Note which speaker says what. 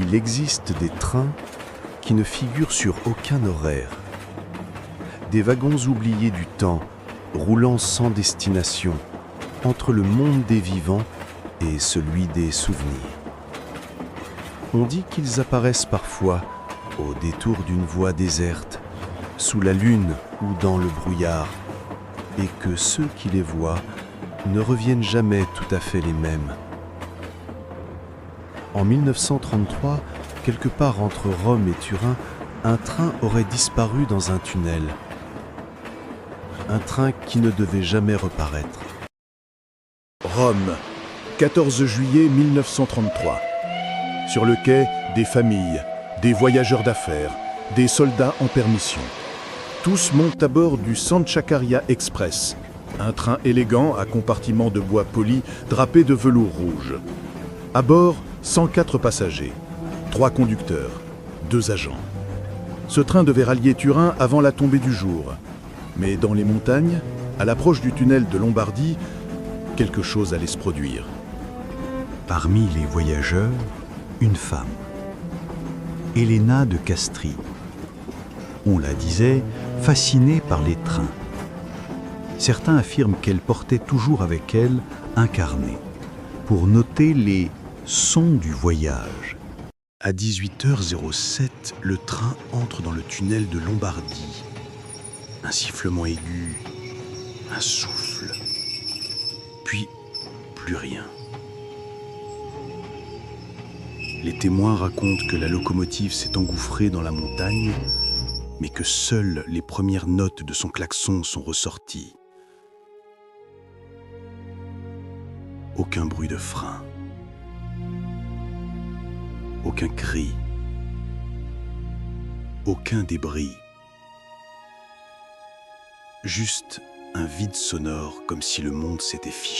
Speaker 1: Il existe des trains qui ne figurent sur aucun horaire. Des wagons oubliés du temps, roulant sans destination, entre le monde des vivants et celui des souvenirs. On dit qu'ils apparaissent parfois au détour d'une voie déserte, sous la lune ou dans le brouillard, et que ceux qui les voient ne reviennent jamais tout à fait les mêmes. En 1933, quelque part entre Rome et Turin, un train aurait disparu dans un tunnel. Un train qui ne devait jamais reparaître.
Speaker 2: Rome, 14 juillet 1933. Sur le quai, des familles, des voyageurs d'affaires, des soldats en permission. Tous montent à bord du Sanctuaria Express, un train élégant à compartiments de bois poli drapé de velours rouge. À bord, 104 passagers, 3 conducteurs, 2 agents. Ce train devait rallier Turin avant la tombée du jour. Mais dans les montagnes, à l'approche du tunnel de Lombardie, quelque chose allait se produire.
Speaker 3: Parmi les voyageurs, une femme, Elena de Castries. On la disait fascinée par les trains. Certains affirment qu'elle portait toujours avec elle un carnet pour noter les sons du voyage.
Speaker 1: À 18h07, le train entre dans le tunnel de Lombardie. Un sifflement aigu, un souffle, puis plus rien. Les témoins racontent que la locomotive s'est engouffrée dans la montagne, mais que seules les premières notes de son klaxon sont ressorties. Aucun bruit de frein, aucun cri, aucun débris. Juste un vide sonore comme si le monde s'était fiché.